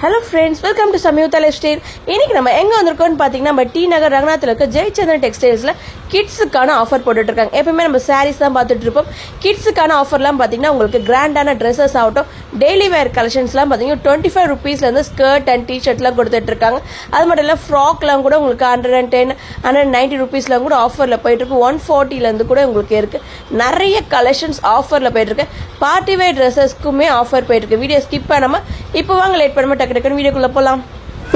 Hello friends, welcome to Samyuktha Lifestyle. இன்னைக்கு நம்ம எங்க வந்திருக்கோம்னு பாத்தீங்கன்னா நம்ம டி நகர் ரங்கநாத்ல இருக்க ஜெயச்சந்திரன் டெக்ஸ்டைல்ஸ்ல கிட்ஸுக்கான ஆஃபர் போட்டுட்டு இருக்காங்க. எப்பவுமே நம்ம சாரீஸ் தான் பார்த்துட்டு இருப்போம். கிட்ஸுக்கான ஆஃபர்லாம் பாத்தீங்கன்னா உங்களுக்கு கிராண்டான ட்ரெஸ்ஸஸ் ஆகட்டும், டெய்லி வேர் கலெக்ஷன்ஸ்லாம் பாத்தீங்கன்னா 25 rupeesல இருந்து ஸ்கர்ட் அண்ட் டிஷர்ட்லாம் கொடுத்துட்டு இருக்காங்க. அது மட்டும் இல்ல ஃப்ராக்லாம் கூட உங்களுக்கு 110, 190 rupeesலாம் கூட ஆஃபர்ல போயிட்டு இருக்கு. 140ல இருந்து கூட உங்களுக்கு இருக்கு. நிறைய கலெக்ஷன்ஸ் ஆஃபர்ல போயிட்டு இருக்கு. பார்ட்டி வேர் ட்ரெஸ்ஸஸ்க்குமே ஆஃபர் போயிட்டு இருக்கு. வீடியோ ஸ்கிப் பண்ணாம இப்போ வாங்க லேட் பண்ணாம டக்கு வீடியோக்குள்ள போலாம்.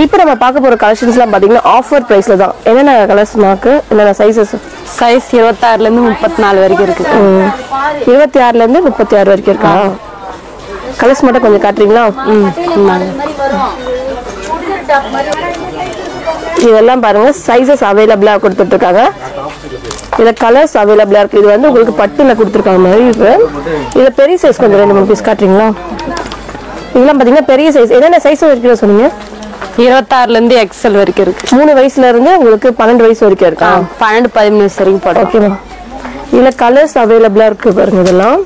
இப்போ நம்ம பார்க்க போற கலெக்ஷன்ஸ்லாம் பாத்தீங்கன்னா ஆஃபர் பிரைஸ்ல தான். என்னென்ன கலர்ஸ் மார்க்கு, என்னென்ன சைஸஸ்? சைஸ் 26ல இருந்து 34 வரைக்கும் இருக்கு. 26ல இருந்து 36 வரைக்கும் இருக்கா? கலர்ஸ் மட்டும் கொஞ்சம் காட்டுறீங்களா? இதெல்லாம் பாருங்க, சைஸஸ் அவைலபிளா கொடுத்துட்டு இருக்காங்க. இதுல கலர்ஸ் அவைலபிளா இருக்கு. இது வந்து உங்களுக்கு பட்டுல கொடுத்துருக்காங்க மாதிரி இருக்கு. இதுல பெரிய சைஸ் கொஞ்சம் 2-3 பீஸ் காட்டுறீங்களா? இதெல்லாம் பாத்தீங்கன்னா பெரிய சைஸ். என்னென்ன சைஸ் வரைக்கும் சொன்னீங்க? 26ல இருந்து எக்ஸ்எல் வரைக்கும் இருக்கு. 3 வயசுல இருந்து உங்களுக்கு 12 வயசு வரைக்கும் இருக்கா? 12-15 வயசு வரைக்கும் போடுறோம். ஓகேவா? இதுல கலர்ஸ் அவைலபிளா இருக்கு பாருங்க. இதெல்லாம்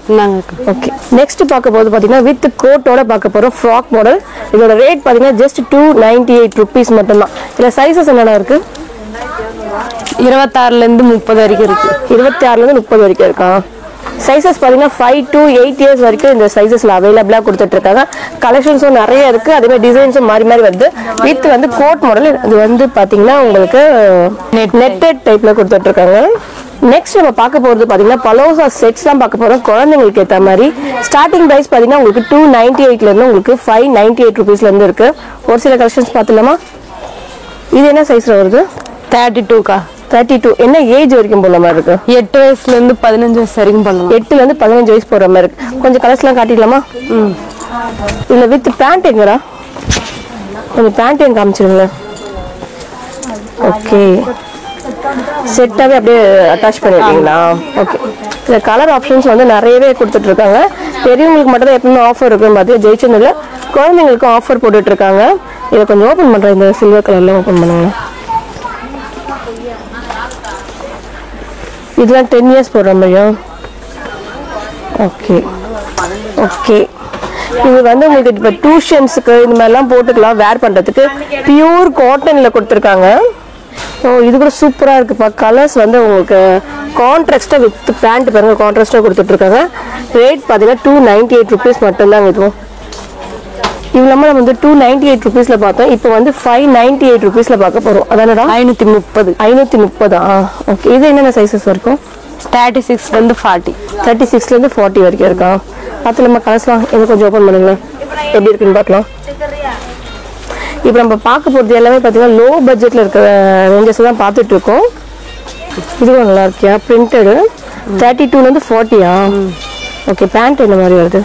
ஓகே. நெக்ஸ்ட் பார்க்க போது பாத்தீங்கன்னா வித் கோட்டோட பார்க்க போறோம். Frock model. இதோட ரேட் பாத்தீங்கன்னா ஜஸ்ட் 298 rupees மட்டும் தான். இதுல சைஸஸ் என்னென்ன இருக்கு? 26ல இருந்து 30 வரைக்கும் இருக்கு. 26ல இருந்து 30 வரைக்கும் இருக்கா? சைஸஸ் பாத்தீங்கன்னா 5 to 8 years வரைக்கும் இந்த சைஸஸ்ல அவைலபிளா கொடுத்துட்டு இருக்காங்க. கலெக்ஷன்ஸும் நிறைய இருக்கு. அதே மாதிரி டிசைன்ஸும் மாறி மாறி வருது. வித் வந்து கோட் மாடல். இது வந்து பாத்தீங்கன்னா உங்களுக்கு நெட்டட் டைப்ல கொடுத்துட்டு இருக்காங்க. நெக்ஸ்ட் நம்ம பார்க்க போறது பாத்தீங்கன்னா பலோசா செட்ஸ்லாம் பார்க்க போறோம். குழந்தைங்களுக்கு ஏற்ற மாதிரி ஸ்டார்டிங் பிரைஸ் பாத்தீங்கன்னா உங்களுக்கு 298ல இருந்து உங்களுக்கு 598 rupeesல இருந்து இருக்கு. ஒரு சில கலெக்ஷன்ஸ் பார்த்துலாமா? இது என்ன சைஸ்ல வருது? 32கா? 32. என்ன ஏஜ் வரைக்கும் போற மாதிரி இருக்கு? 8 வயசுல இருந்து 15 வயசு வரைக்கும் பண்ணலாம். 8ல இருந்து 15 வயசு போற மாதிரி இருக்கு. கொஞ்சம் கலர்ஸ்லாம் காட்டிடலாமா? இல்ல வித் பேண்ட் எங்கடா? கொஞ்சம் பேண்ட் எங்க காமிச்சிருங்களேன். ஓகே, செட்டாவே அப்படியே அட்டாச் பண்ணிருக்கீங்களா? ஓகே. இந்த கலர் ஆப்ஷன்ஸ் வந்து நிறையவே கொடுத்துட்டு இருக்காங்க. பெரியவங்களுக்கு மட்டும் தான் எப்பவுமே ஆஃபர் இருக்குன்னு பார்த்து ஜெயிச்சதுல குழந்தைங்களுக்கும் ஆஃபர் போட்டுட்டு இருக்காங்க. இதை கொஞ்சம் ஓபன் பண்றேன். இந்த சில்வர் கலர்ல ஓபன் பண்ணுங்க. இதெல்லாம் 10 years போடுற மாதிரியா? Okay okay. இது வந்து உங்களுக்கு இப்போ டியூஷன்ஸுக்கு இந்த மாதிரிலாம் போட்டுக்கலாம். வேர் பண்ணுறதுக்கு பியூர் காட்டனில் கொடுத்துருக்காங்க. ஸோ இது கூட சூப்பராக இருக்குப்பா. கலர்ஸ் வந்து உங்களுக்கு கான்ட்ராஸ்டாக வித் பேண்ட் பாருங்க, கான்ட்ராஸ்டாக கொடுத்துட்ருக்காங்க. ரேட் பார்த்தீங்கன்னா 298 rupees மட்டும்தாங்க. இதுவும் இவ்வளோ நம்ம வந்து 298 rupeesல பார்த்தோம். இப்போ வந்து 598 rupeesல பார்க்க போறோம். அதானடா? 530. ஓகே. இது என்னென்ன சைஸஸ் இருக்கும்? 36ல இருந்து 40. 36ல இருந்து 40 வரைக்கும் இருக்கா? பார்த்து நம்ம கலர்ஸ்லாம் இது கொஞ்சம் ஓப்பன் பண்ணுங்களேன். எப்படி இருக்குன்னு பார்க்கலாம். இப்போ நம்ம பார்க்க போகிறது எல்லாமே பார்த்தீங்கன்னா லோ பட்ஜெட்டில் இருக்கிற ரேஞ்சஸ் தான் பார்த்துட்டு இருக்கோம். இதுவும் நல்லா இருக்கியா? பிரிண்டடு 32லேருந்து 40. ஓகே. பேண்ட் என்ன மாதிரி வருது?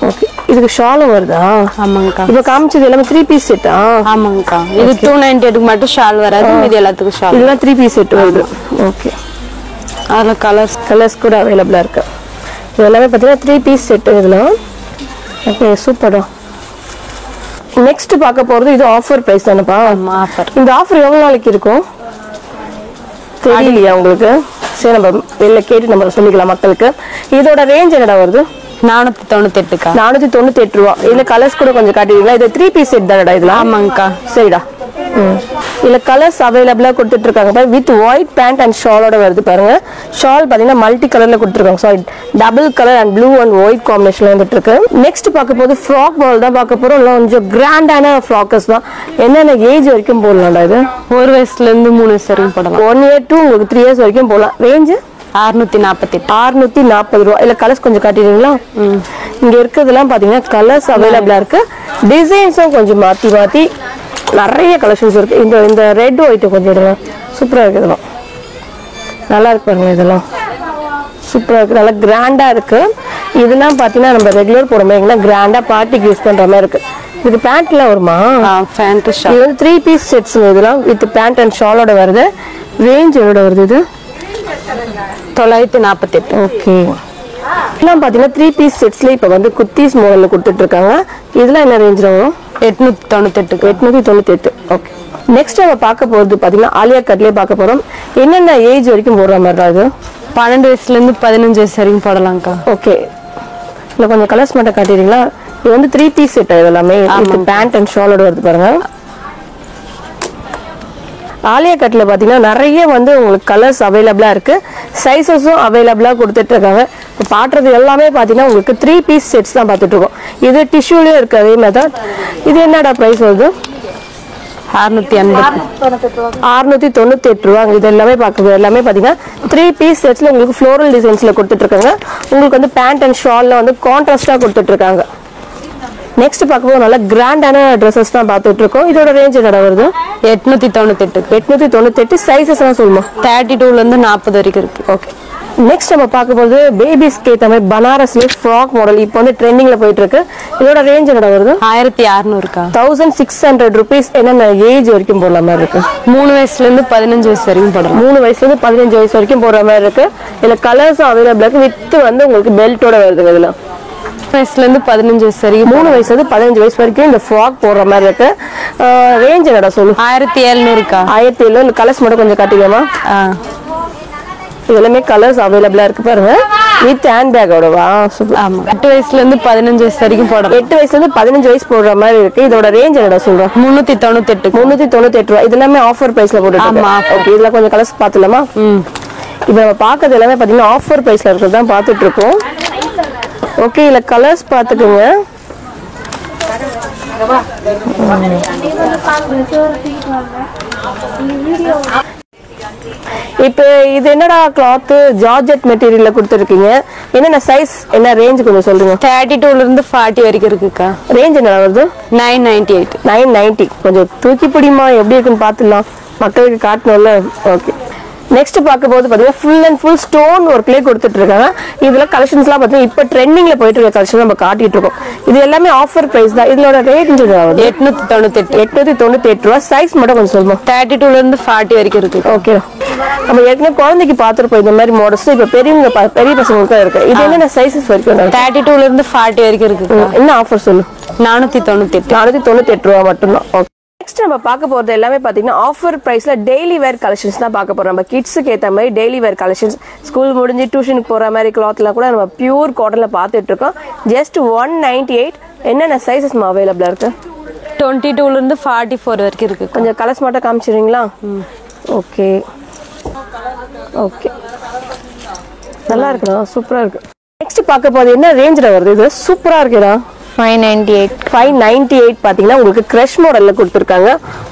ஓகே. இதுக்கு ஷாலும் வருதா? ஆமாங்கக்கா. இப்போ காமிச்சது எல்லாமே 3 piece செட்டா? ஆமாங்கக்கா. இது 298க்கு மட்டும் ஷால் வராது. இது எல்லாத்துக்கும் ஷால். இதெல்லாம் 3 piece செட் வருது. ஓகே. அதுல கலர்ஸ் கூட அவைலபிளா இருக்கு. இது எல்லாமே பார்த்தீங்கன்னா 3 piece செட் இதெல்லாம். ஓகே, சூப்பரா. நெக்ஸ்ட் பார்க்க போறது இது ஆஃபர் பிரைஸ் தானப்பா? ஆஃபர். இந்த ஆஃபர் எவ்வளவு நாளைக்கு இருக்கும் தெரியலையா உங்களுக்கு? சரி, நம்ம வெளில கேட்டு நம்ம சொல்லிக்கலாம் மக்களுக்கு. இதோட ரேஞ்ச் என்னடா வருது? 498. 498 ரூபா. இதுல கலர்ஸ் கூட கொஞ்சம் காட்டுவீங்களா? இது 3 piece செட் தானடா இதெல்லாம்? ஆமாங்கக்கா. சரிடா. இதுல கலர்ஸ் அவைலபிளா கொடுத்துட்டு இருக்காங்க. வித் ஒயிட் பேண்ட் அண்ட் ஷாலோட வருது பாருங்க. ஷால் பாத்தீங்கன்னா மல்டி கலர்ல கொடுத்துருக்காங்க. Sari, double colour and blue and white காம்பினேஷன்ல வந்துட்டு இருக்கு. நெக்ஸ்ட் பார்க்க போது ஃப்ராக் மாடல் தான் பார்க்க போறோம். கொஞ்சம் கிராண்டான ஃப்ராக்கஸ் தான். என்னென்ன ஏஜ் வரைக்கும் போடலாம்டா இது? 1 வயசுல இருந்து 3 வயசு வரைக்கும் போடலாம். 1 year to உங்களுக்கு 3 years வரைக்கும் போடலாம். ரேஞ்சு 648 ரூபா. இல்ல கலர்ஸ் கொஞ்சம் காட்டிடுவீங்களா? இங்க இருக்கிறதுலாம் பாத்தீங்கன்னா கலர்ஸ் அவைலபிளா இருக்கு. டிசைன்ஸும் கொஞ்சம் மாத்தி மாத்தி நிறைய கலெக்ஷன்ஸ் இருக்கு. இந்த ரெட் ஒயிட் கொஞ்சம் எடுங்க. சூப்பரா இருக்கு. இதெல்லாம் நல்லா இருக்கு பாருங்க. இதெல்லாம் சூப்பரா இருக்கு. நல்லா கிராண்டா இருக்கு. இதெல்லாம் பாத்தீங்கன்னா நம்ம ரெகுலர் போற மாதிரி கிராண்டா பார்ட்டிக்கு யூஸ் பண்ற மாதிரி இருக்கு. இது பேண்ட்லாம் வருமா? Pant shawl. இது வந்து 3 piece செட்ஸ். இதெல்லாம் வித் பேண்ட் அண்ட் ஷாலோட வருது. ரேஞ்ச் எவ்வளோ வருது? இது 948. ஓகே. இதெல்லாம் பாத்தீங்கன்னா 3 piece செட்ஸ்ல இப்போ வந்து குர்தீஸ் மாடல்ல கொடுத்துட்டு இருக்காங்க. இதெல்லாம் என்ன ரேஞ்ச்ல வரும்? 898. ஓகே. நெக்ஸ்ட் நம்ம பார்க்க போறது பாத்தீங்கன்னா ஆலியா கட்லயே பார்க்க போறோம். என்னென்ன ஏஜ் வரைக்கும் போடுற மாதிரி தான் இது? 12 வயசுல இருந்து 15 வயசு வரைக்கும் போடலாம்க்கா. ஓகே. இல்ல கொஞ்சம் கலர்ஸ் மட்டும் காட்டிடுறீங்களா? இது வந்து 3 பீஸ் செட் இதெல்லாமே. இது பேண்ட் அண்ட் ஷாலோட வருது பாருங்க. ஆலியா கட்ல பாத்தீங்கன்னா நிறைய வந்து உங்களுக்கு கலர்ஸ் அவைலபிளா இருக்கு, சைஸஸும் அவைலபிளா கொடுத்துட்டு இருக்காங்க. இப்போ பாட்டுறது எல்லாமே பாத்தீங்கன்னா உங்களுக்கு 3 பீஸ் செட்ஸ் தான் பார்த்துட்டு இருக்கோம். இது டிஷ்யூலயும் இருக்கு அதே மாதிரி தான். இது என்னடா பிரைஸ் வருது? 698 ரூபா. இது எல்லாமே பார்க்குறது எல்லாமே பாத்தீங்கன்னா 3 பீஸ் செட்ஸ்ல உங்களுக்கு ஃப்ளோரல் டிசைன்ஸ்ல கொடுத்துட்டு இருக்காங்க. உங்களுக்கு வந்து பேண்ட் அண்ட் ஷால்ல வந்து கான்ட்ராஸ்டா கொடுத்துட்டு இருக்காங்க. நெக்ஸ்ட் பார்க்கும்போது நல்ல கிராண்டான ட்ரெஸ்ஸஸ் தான் பார்த்துட்டு இருக்கோம். இதோட ரேஞ்ச் என்னடா வருது? 898 சைஸஸ் எல்லாம் சொல்லுமா? 32ல இருந்து 40 வரைக்கும் இருக்கு. ஓகே. நெக்ஸ்ட் நம்ம பார்க்கும்போது பேபிஸ்க்கு ஏற்ற மாதிரி பனாரஸ்ல ஃப்ராக் மாடல் இப்போ வந்து ட்ரெண்டிங்ல போயிட்டு இருக்கு. இதோட ரேஞ்ச் என்னடா வருது? 1600 1600 rupees. என்னென்ன ஏஜ் வரைக்கும் போடுற மாதிரி இருக்கு? 3 வயசுல இருந்து 15 வயசு வரைக்கும் போடலாம். 3 வயசுல இருந்து 15 வயசு வரைக்கும் போடுற மாதிரி இருக்கு. இதுல கலர்ஸும் அவைலபிள் இருக்கு. வித் வந்து உங்களுக்கு பெல்ட்டோட வருதுங்க. இதுல 3 வயசுல இருந்து 15 வயசு வரைக்கும் 3 வயசுல இருந்து 15 வயசு வரைக்கும் இந்த ஃப்ராக் போடுற மாதிரி இருக்கு. ரேஞ்ச் என்னடா சொல்லு? 1700 1700. கலர்ஸ் மட்டும் கொஞ்சம் காட்டிக்கலாமா? இதெல்லாமே கலர்ஸ் அவைலபிளா இருக்கு பாருங்க. வித் ஹேண்ட் பேக்கோடவா? ஆமா. 8 வயசுல இருந்து 15 வயசு வரைக்கும் போடலாம். 8 வயசுல இருந்து 15 வயசு போடுற மாதிரி இருக்கு. இதோட ரேஞ்ச் என்னடா சொல்றோம்? 398 ரூபா. இது எல்லாமே ஆஃபர் பிரைஸ்ல போட்டுருக்காங்க. ஓகே. இதுல கொஞ்சம் கலர்ஸ் பாத்துலாமா? இப்போ நம்ம பார்க்கறது எல்லாமே பாத்தீங்கன்னா ஆஃபர் பிரைஸ்ல இருக்கிறது தான் பார்த்துட்டு இருக்கோம். ஓகே. இதுல கலர்ஸ் பாத்துக்கோங்க. இப்போ இது என்னடா கிளாத்? ஜார்ஜெட் மெட்டீரியல்ல கொடுத்துருக்கீங்க. என்னென்ன சைஸ், என்ன ரேஞ்ச் கொஞ்சம் சொல்லுங்க. 32ல இருந்து 40 வரைக்கும் இருக்குக்கா. ரேஞ்ச் என்ன வருது? 998. கொஞ்சம் தூக்கி பிடிமா, எப்படி இருக்குன்னு பார்த்துடலாம், மக்களுக்கு காட்டணும்ல. ஓகே. நெக்ஸ்ட் பார்க்க போது பாத்தீங்கன்னா ஃபுல் அண்ட் ஃபுல் ஸ்டோன் ஒர்க்லேயே கொடுத்துட்டு இருக்காங்க. இதுல கலெக்ஷன்ஸ்லாம் பாத்தீங்கன்னா இப்போ ட்ரெண்டிங்ல போயிட்டு இருக்க கலெக்ஷன் நம்ம காட்டிட்டு இருக்கோம். இது எல்லாமே ஆஃபர் பிரைஸ் தான். இதோட ரேட் 898 ரூபா. சைஸ் மட்டும் கொஞ்சம் சொல்லுவோம். 32ல இருந்து 40 வரைக்கும் இருக்கு. ஓகே. நம்ம ஏற்கனவே குழந்தைக்கு பார்த்துருப்போம் இந்த மாதிரி மாடல்ஸ். இப்போ பெரிய பசங்களுக்கு தான் இருக்கு. இது என்னென்ன சைஸஸ் வரைக்கும்? 32ல இருந்து 40 வரைக்கும் இருக்கு. என்ன ஆஃபர் சொல்லு? 498 ரூபா மட்டும்தான். ஓகே. நெக்ஸ்ட் நம்ம பார்க்க போறது எல்லாமே பாத்தீங்கன்னா ஆஃபர் பிரைஸ்ல டெய்லி வேர் கலெக்ஷன்ஸ் தான் பார்க்க போறோம். நம்ம கிட்ஸுக்கு ஏற்ற மாதிரி டெய்லி வேர் கலெக்ஷன்ஸ், ஸ்கூல் முடிஞ்சு டியூஷனுக்கு போற மாதிரி கிளாத்லாம் கூட நம்ம பியூர் காட்டன்ல பார்த்துட்டு இருக்கோம். ஜஸ்ட் 198. என்னென்ன சைஸஸ் அவைலபிளா இருக்கு? 22ல இருந்து 44 வரைக்கும் இருக்கு. கொஞ்சம் கலர்ஸ் மட்டும் காமிச்சிடுறீங்களா? ஓகே. நல்லா இருக்குடா, சூப்பரா இருக்கு. நெக்ஸ்ட் பார்க்க போறது என்ன ரேஞ்சில் வருது? இது சூப்பரா இருக்குடா. 598 பாத்தீங்கன்னா உங்களுக்கு கிரஷ் மாடல்ல கொடுத்துருக்காங்க.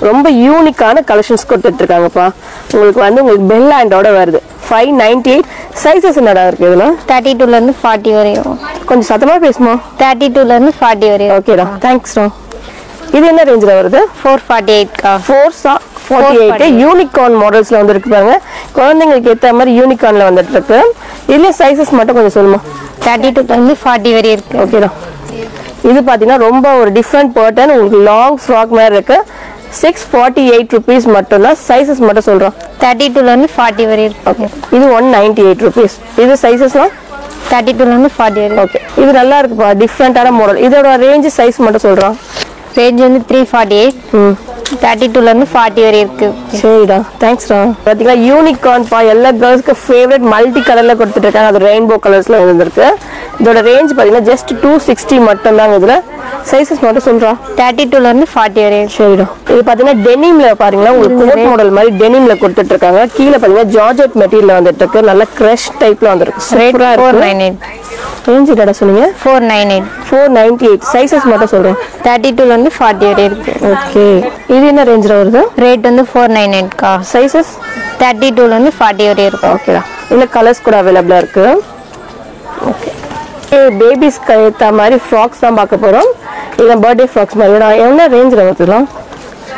ரொம்ப யூனிக்கான கலெக்ஷன்ஸ் கொடுத்துட்டு இருக்காங்கப்பா. உங்களுக்கு வந்து உங்களுக்கு பெல் ஹேண்டோட வருது. 598. சைஸஸ் என்னடா இருக்கு இதுல? 32ல இருந்து 40 வரையும். கொஞ்சம் சத்தமா பேசுமா? 32ல இருந்து 40 வரையும். ஓகேடா, தேங்க்ஸ்டா. இது என்ன ரேஞ்சில் வருது? 448 448. யூனிகார்ன் மாடல்ஸ்ல வந்து இருக்கு பாருங்க. குழந்தைங்களுக்கு ஏற்ற மாதிரி யூனிகார்ன்ல வந்துட்டு இருக்கு. இதுல சைஸஸ் மட்டும் கொஞ்சம் சொல்லுமா? 32ல இருந்து 40 வரையும் இருக்கு. ஓகேடா. இது பாத்தீங்கன்னா ரொம்ப ஒரு டிஃப்ரெண்ட் பேட்டர்ன், உங்களுக்கு லாங் ஃப்ராக் மாதிரி இருக்கு. 648 rupees மட்டும்தான். சைஸஸ் மட்டும் சொல்றோம். 32ல இருந்து 40 வரையும் இருக்கு. இது 198 rupees. இது சைஸஸ்லாம் 32ல இருந்து 40 வரையும். ஓகே. இது நல்லா இருக்குப்பா, டிஃப்ரெண்டான மாடல். இதோட ரேஞ்ச் சைஸ் மட்டும் சொல்றோம். ரேஞ்ச் வந்து 348. 32ல இருந்து 40 வரை இருக்கு. சரிடா, தேங்க்ஸ்டா. பாத்தீங்களா யூனிகார்ன் பா, எல்லா கேர்ள்ஸ்க்கு ஃபேவரட் மல்டி கலர்ல கொடுத்துட்டு இருக்காங்க. அது ரெயின்போ கலர்ஸ்ல வந்திருக்கு. இதோட ரேஞ்ச் பாத்தீங்கன்னா ஜஸ்ட் 260 மட்டும் தாங்க. இதுல சைஸஸ் மட்டும் சொல்றா. 32ல இருந்து 40 வரை. சரிடா. இது பாத்தீங்கன்னா டெனிம்ல பாருங்களா, உங்களுக்கு கோட் மாடல் மாதிரி டெனிம்ல கொடுத்துட்டு இருக்காங்க. கீழே பாத்தீங்கன்னா ஜார்ஜெட் மெட்டீரியல் வந்துட்டு இருக்கு. நல்ல கிரஷ் டைப்ல வந்திருக்கு. சூப்பரா இருக்கு. 498. ரேஞ்ச் என்னடா சொன்னீங்க? 498. சைஸஸ் மட்டும் சொல்றோம். 32ல இருந்து 40 வரை இருக்கு. ஓகே. இது என்ன ரேஞ்சில வருது? ரேட் வந்து 498 கா. சைஸஸ் 32ல இருந்து 40 வரை இருக்கு. ஓகேடா. இல்ல கலர்ஸ் கூட அவைலபிளா இருக்கு. ஓகே. பேபிஸ்க்கு ஏற்ற மாதிரி ஃப்ராக்ஸ் தான் பார்க்க போறோம். இது பர்த்டே ஃப்ராக்ஸ் மாதிரி. என்ன ரேஞ்சில் வருதுலாம்?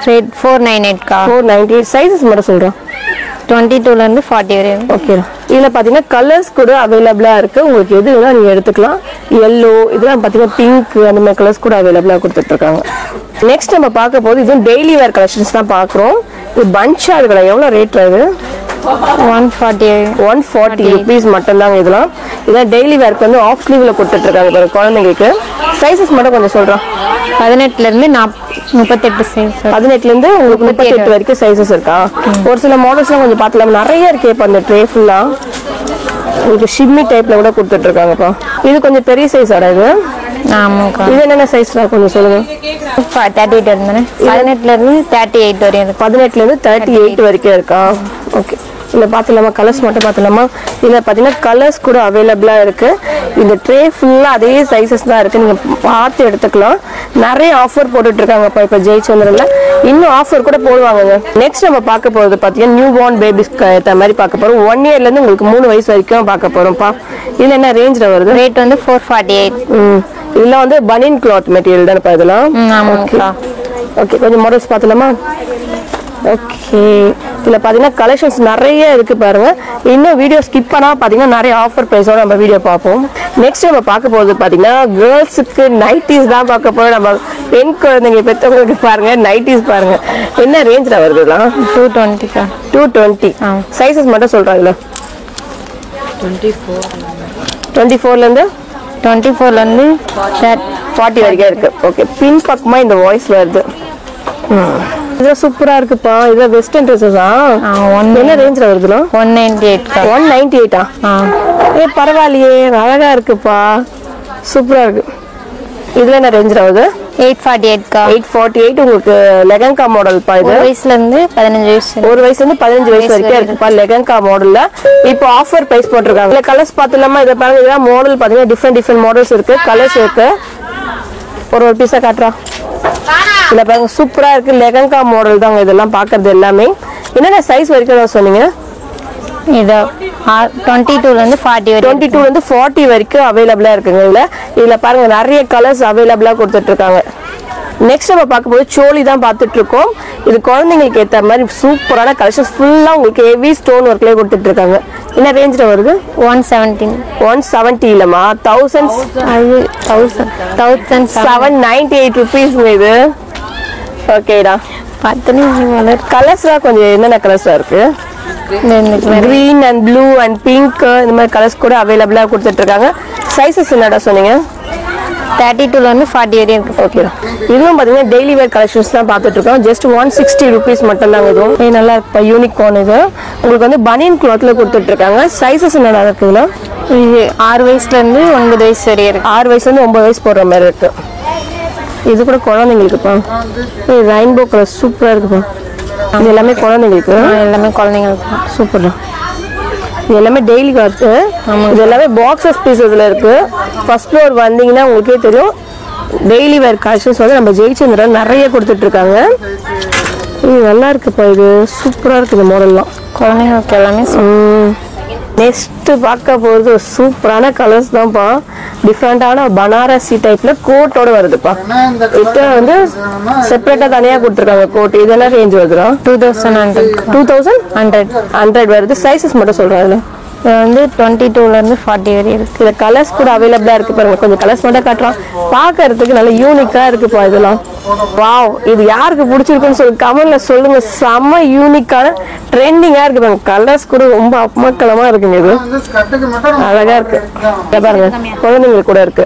ரேட் 498 கா. 498. சைஸஸ் மட்டும் சொல்றோம். 22ல இருந்து 40 வரை. ஓகேடா. இதுல பாத்தீங்கன்னா கலர்ஸ் கூட அவைலபிளா இருக்கு. உங்களுக்கு எது வேணா நீங்க எடுத்துக்கலாம். yellow, இதெல்லாம் பாத்தீங்கன்னா பிங்க், அந்த மாதிரி கலர்ஸ் கூட அவைலபிளா கொடுத்துட்டு இருக்காங்க. நெக்ஸ்ட் நம்ம பார்க்க போது இதுவும் டெய்லி வேர் கலெக்ஷன்ஸ் தான் பாக்குறோம். இது பஞ்சா இருக்குடா. எவ்வளவு ரேட் ஆகுது? 140 rupees மட்டும் தாங்க. இதெல்லாம் டெய்லி வேர்க்கு வந்து ஆஃப் ஸ்லீவ்ல கொடுத்துட்டு இருக்காங்க குழந்தைங்களுக்கு. சைஸஸ் மட்டும் கொஞ்சம் சொல்றோம். 18ல இருந்து 38 சைஸ். 18ல இருந்து உங்களுக்கு 38 வரைக்கும் சைஸஸ் இருக்கா? ஒரு சில மாடல்ஸ்லாம் கொஞ்சம் பார்க்கலாம். நிறைய இருக்கு. இப்போ அந்த ட்ரே ஃபுல்லா உங்களுக்கு ஷிம்மி டைப்ல கூட கொடுத்துட்டு இருக்காங்கப்பா. இது கொஞ்சம் பெரிய சைஸ் ஆடா. இது ஆமாக்கா. இது என்னென்ன சைஸ்ல கொஞ்சம் சொல்லுங்க. 38 இருந்தானே 18ல இருந்து 38 வரையும் இருக்கு. 18ல இருந்து 38 வரைக்கும் இருக்கா? ஓகே. இல்லை பார்த்துலாமா, கலர்ஸ் மட்டும் பார்த்துலாமா. இதில் பார்த்தீங்கன்னா கலர்ஸ் கூட அவைலபிளாக இருக்குது. இந்த ட்ரே ஃபுல்லாக அதே சைஸஸ் தான் இருக்குது, நீங்கள் பார்த்து எடுத்துக்கலாம். நிறைய ஆஃபர் போட்டுட்ருக்காங்கப்பா இப்போ ஜெயச்சந்திரனில். இன்னும் ஆஃபர் கூட போடுவாங்க. நெக்ஸ்ட் நம்ம பார்க்க போகிறது பார்த்தீங்கன்னா நியூ பார்ன் பேபிஸ்க்கு ஏற்ற மாதிரி பார்க்க போகிறோம். 1 இயர்லேருந்து உங்களுக்கு 3 வயசு வரைக்கும் பார்க்க போகிறோம்ப்பா. இதில் என்ன ரேஞ்சில் வருது? ரேட் வந்து 448. இதெல்லாம் வந்து பனியன் கிளாத் மெட்டீரியல் தானேப்பா இதெல்லாம்? ஆமாக்கா. ஓகே, கொஞ்சம் மாடல்ஸ் பார்த்துலாமா. ஓகே, இதில் பார்த்தீங்கன்னா கலெக்ஷன்ஸ் நிறைய இருக்கு பாருங்க. இன்னும் வீடியோ ஸ்கிப் பண்ணா பார்த்தீங்கன்னா நிறைய ஆஃபர் ப்ரைஸோட நம்ம வீடியோ பார்ப்போம். நெக்ஸ்ட் நம்ம பார்க்க போகிறது பார்த்தீங்கன்னா கேர்ள்ஸுக்கு நைட்டிஸ் தான் பார்க்க போகிறோம். நம்ம பெண் குழந்தைங்க பெற்றவங்களுக்கு பாருங்க நைட்டிஸ் பாருங்க. என்ன ரேஞ்சில் வருதுலாம்? 220. 220. சைஸஸ் மட்டும் சொல்கிறாங்களா? 24லேருந்து 40 வரைக்கும் இருக்கு. ஓகே, பின் பக்கமாக இந்த வாய்ஸ் வருது. இது சூப்பரா இருக்குப்பா. இது வெஸ்டர்ன் ட்ரெஸ்ஸஸா? என்ன ரேஞ்சில் வருதுல? 198. 198. ஏ பரவாயில்லையே, அழகா இருக்குப்பா, சூப்பரா இருக்கு. இதுல என்ன ரேஞ்சில் வருது? 848. 848. உங்களுக்கு லெகங்கா மாடல் பா. இது 1 வயசுல இருந்து 15 வயசு. 1 வயசுல இருந்து 15 வயசு வரைக்கும் இருக்குப்பா லெகங்கா மாடல்ல. இப்போ ஆஃபர் பிரைஸ் போட்டிருக்காங்க. இல்ல கலர்ஸ் பார்த்துலாமா. இதை பாருங்க, இதெல்லாம் மாடல் பார்த்தீங்கன்னா டிஃப்ரெண்ட் மாடல்ஸ் இருக்கு, கலர்ஸ் இருக்கு. ஒரு பீஸா காட்டுறா. இல்ல பாருங்க, சூப்பரா இருக்கு. லெகங்கா மாடல் தாங்க இதெல்லாம் பாக்குறது எல்லாமே. என்னென்ன சைஸ் வரைக்கும் சொன்னீங்க? இது 22ல இருந்து 40 வரைக்கும். 22ல இருந்து 40 வரைக்கும் அவைலபிளா இருக்குங்க. இதுல பாருங்க நிறைய கலர்ஸ் அவைலபிளா கொடுத்துட்டு இருக்காங்க. நெக்ஸ்ட் நம்ம பார்க்கும்போது சோலி தான் பார்த்துட்டு இருக்கோம். இது குழந்தைங்களுக்கு ஏற்ற மாதிரி சூப்பரான கலெக்ஷன்ஸ் ஃபுல்லா உங்களுக்கு ஹெவி ஸ்டோன் ஒர்க்லயே கொடுத்துட்டு இருக்காங்க. என்ன ரேஞ்சில் வருது? 170. 170 இல்லமா, 1798 ருபீஸ் இது. ஓகேடா. கலர்ஸ்லாம் கொஞ்சம் என்னென்ன கலர்ஸா இருக்கு? Green and blue and pink இந்த மாதிரி கலர்ஸ் கூட அவைலபிளா கொடுத்துட்டு இருக்காங்க. சைஸஸ் என்னடா சொன்னீங்க? 32ல இருந்து 40 வரையும் இருக்கு. ஓகே, இதுவும் பாத்தீங்கன்னா டெய்லி வேர் கலெக்ஷன்ஸ் தான் பார்த்துட்டு இருக்கோம். ஜஸ்ட் 160 ருபீஸ் மட்டும் தாங்க. இதுவும் நல்லா இருக்கு, யூனிகார்ன். இது உங்களுக்கு வந்து பனியன் கிளாத்ல கொடுத்துட்டு இருக்காங்க. சைஸஸ் என்னடா இருக்குங்களா? இது 6 வயசுல இருந்து 9 வயசு வரையும் இருக்கு. 6 வயசுல இருந்து 9 வயசு போடுற மாதிரி இருக்கு. இது கூட குழந்தைங்களுக்குப்பா. ரெயின்போ கலர் சூப்பரா இருக்குப்பா. இது எல்லாமே குழந்தைங்களுக்கு. எல்லாமே குழந்தைங்களுக்கு சூப்பர் தான். இது எல்லாமே டெய்லி கார்டு. இது எல்லாமே பாக்ஸஸ் பீஸஸ்ல இருக்கு. ஃபர்ஸ்ட் ஃப்ளோர் வந்தீங்கன்னா உங்களுக்கே தெரியும் டெய்லி வேர் கலெக்ஷன்ஸ் வந்து நம்ம ஜெயச்சந்திரன் நிறைய கொடுத்துட்டு இருக்காங்க. இது நல்லா இருக்குப்பா, இது சூப்பரா இருக்கு இந்த மாடல்லாம். குழந்தைங்களுக்கு எல்லாமே. நெக்ஸ்ட் பார்க்க போகிறது சூப்பரான கலர்ஸ் தான்ப்பா. டிஃப்ரெண்டான பனாரசி டைப்ல கோட்டோட வருதுப்பா. இது வந்து செப்பரேட்டா தனியா கொடுத்துருக்காங்க கோட். இதெல்லாம் ரேஞ்ச் வருதுடா? 2100 வருது. சைஸஸ் மட்டும் சொல்றாங்க. இது வந்து 22ல இருந்து 40 வரையும் இருக்கு. இதுல கலர்ஸ் கூட அவைலபிளா இருக்கு பாருங்க. கொஞ்சம் கலர்ஸ் மட்டும் காட்டுறோம். பாக்குறதுக்கு நல்ல யூனிக்கா இருக்குப்பா இதெல்லாம். வாவ், இது யாருக்கு பிடிச்சிருக்குன்னு சொல்லி கமெண்ட்ல சொல்லுங்க. செம்ம யூனிக்கான ட்ரெண்டிங்கா இருக்கு பாருங்க. கலர்ஸ் கூட ரொம்ப அமக்கலமா இருக்குங்க. இது அழகா இருக்கு பாருங்க. குழந்தைங்களுக்கு கூட இருக்கு.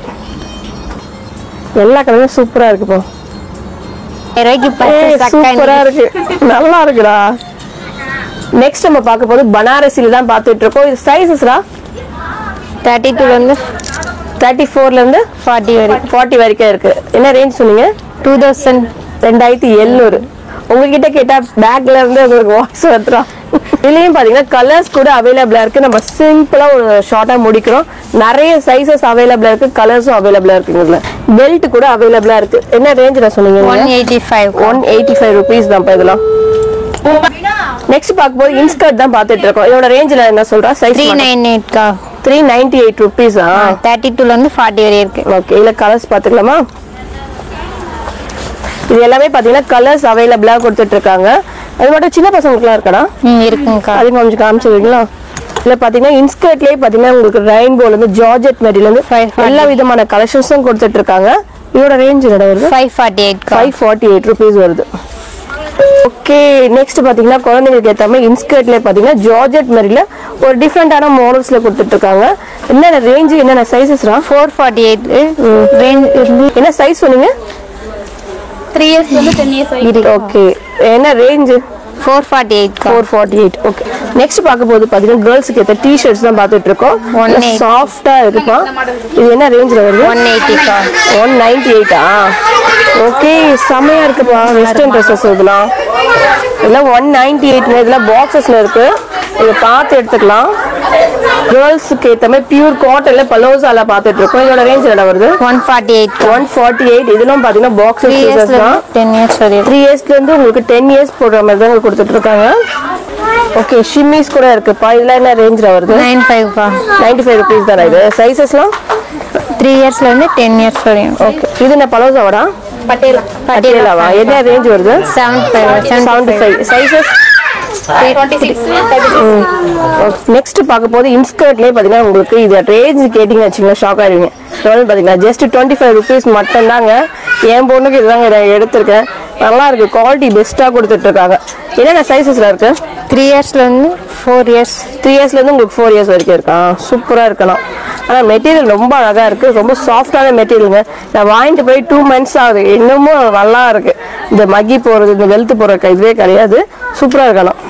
எல்லா கலரும் சூப்பரா இருக்குப்பா. சூப்பரா இருக்கு, நல்லா இருக்குடா. நெக்ஸ்ட் நம்ம பார்க்க போது பனாரசில தான் பார்த்துட்டு இருக்கோம். இது சைஸஸ்ரா 32ல இருந்து 34ல இருந்து 40 வரைக்கும் இருக்கு. என்ன ரேஞ்ச் சொன்னீங்க? 2700. உங்ககிட்ட கேட்டா பேக்ல இருந்து உங்களுக்கு வாய்ஸ் வந்துடும். இதுலயும் பாத்தீங்கன்னா கலர்ஸ் கூட அவைலபிளா இருக்கு. நம்ம சிம்பிளா ஒரு ஷார்ட்டா முடிக்கிறோம். நிறைய சைசஸ் அவைலபிளா இருக்கு, கலர்ஸும் அவைலபிளா இருக்குங்க. பெல்ட் கூட அவைலபிளா இருக்கு. என்ன ரேஞ்ச்ல சொன்னீங்க? 185 ருபீஸ் தான் இதெல்லாம். நெக்ஸ்ட் பார்க்கும்போது இன்ஸ்கர்ட் தான் பார்த்துட்டு இருக்கோம். இதோட ரேஞ்சில் என்ன சொல்றா? சைஸ் 398. 398 ருபீஸா? 32ல இருந்து 40 வரையும் இருக்கு. ஓகே, இல்ல கலர்ஸ் பார்த்துக்கலாமா? இது எல்லாமே பாத்தீங்கன்னா கலர்ஸ் அவைலபிளா கொடுத்துட்டு இருக்காங்க. அது மட்டும் சின்ன பசங்களுக்குலாம் இருக்கடா? இருக்குங்கக்கா. அது கொஞ்சம் காமிச்சிருக்கீங்களா? இல்ல பாத்தீங்கன்னா இன்ஸ்கர்ட்லயே பாத்தீங்கன்னா உங்களுக்கு ரெயின்போல இருந்து ஜார்ஜெட் மெட்டீரியல் இருந்து எல்லா விதமான கலெக்ஷன்ஸும் கொடுத்துட்டு இருக்காங்க. இதோட ரேஞ்ச் என்ன வருது? 548 ருபீஸ் வருது. ஓகே, நெக்ஸ்ட் பாத்தீங்கன்னா குழந்தைங்களுக்கு ஏற்ற மாதிரி இன்ஸ்கர்ட்ல பாத்தீங்கன்னா ஜார்ஜெட் மெட்டீரியல்ல ஒரு டிஃப்ரெண்டான மாடல்ஸ்ல கொடுத்துட்டு இருக்காங்க. என்னென்ன ரேஞ்ச், என்னென்ன சைஸஸ்ரா? 448 ரேஞ்ச். என்ன சைஸ் சொன்னீங்க? 3 இயர்ஸ்ல இருந்து 10 இயர்ஸ் வரைக்கும். ஓகே, என்ன ரேஞ்ச்? 448 கா 448. ஓகே, நெக்ஸ்ட் பார்க்க போது பாத்தீங்கன்னா கேர்ள்ஸ்க்கு ஏற்ற டிஷர்ட்ஸ் தான் பார்த்துட்டு இருக்கோம். 180. சாஃப்டா இருக்குப்பா. இது என்ன ரேஞ்சில் வருது? 180 கா 198. ஓகே, செமையா இருக்குப்பா. வெஸ்டர்ன் ட்ரெஸ்ஸஸ் இதெல்லாம் 198. இதெல்லாம் பாக்ஸஸ்ல இருக்கு. இதை பார்த்து எடுத்துக்கலாம். கேர்ள்ஸுக்கு ஏற்ற மாதிரி பியூர் காட்டன்ல பலோசால பார்த்துட்டு இருக்கோம். இதோட ரேஞ்ச் என்ன வருது? 148 148. இதெல்லாம் பாத்தீங்கன்னா பாக்ஸஸ் பீசஸ் தான். 10 இயர்ஸ் வரையும் 3 இயர்ஸ்ல இருந்து உங்களுக்கு 10 இயர்ஸ் போடுற மாதிரி தான் கொடுத்துட்டு இருக்காங்க. ஓகே, ஷிம்மிஸ் கூட இருக்குப்பா. இதெல்லாம் என்ன ரேஞ்சில் வருது? 95 கா 95 rupees தானே இது? சைஸஸ்லாம் 3 இயர்ஸ்ல இருந்து 10 இயர்ஸ் வரையும். ஓகே, இது என்ன பலோசாவோடா? பட்டேலாவா? என்ன ரேஞ்ச் வருது? 75 சைஸஸ் 26 நெக்ஸ்ட் பார்க்க போது இன்ஸ்கர்ட்லேயே பார்த்தீங்கன்னா உங்களுக்கு இது ரேஞ்ச் கேட்டிங்கன்னு வச்சுங்களா ஷாக் ஆகிடுவீங்க. பார்த்தீங்கன்னா ஜஸ்ட் 25 rupees மட்டும்தாங்க. என் பொண்ணுக்கு இதுதாங்க இதை எடுத்திருக்கேன். நல்லா இருக்கு, குவாலிட்டி பெஸ்ட்டாக கொடுத்துட்டு இருக்காங்க. என்னென்ன சைஸஸ்ல இருக்கு? 3 இயர்ஸ்ல இருந்து 4 இயர்ஸ் 3 இயர்ஸ்ல இருந்து உங்களுக்கு 4 இயர்ஸ் வரைக்கும் இருக்கா? சூப்பராக இருக்கலாம். ஆனால் மெட்டீரியல் ரொம்ப அழகாக இருக்கு, ரொம்ப சாஃப்டான மெட்டீரியலுங்க. நான் வாங்கிட்டு போய் 2 months ஆகுது, இன்னமும் நல்லா இருக்கு. இந்த மக்கி போகிறது, இந்த வெளுத்து போகிற இதுவே கிடையாது. சூப்பராக இருக்கலாம்.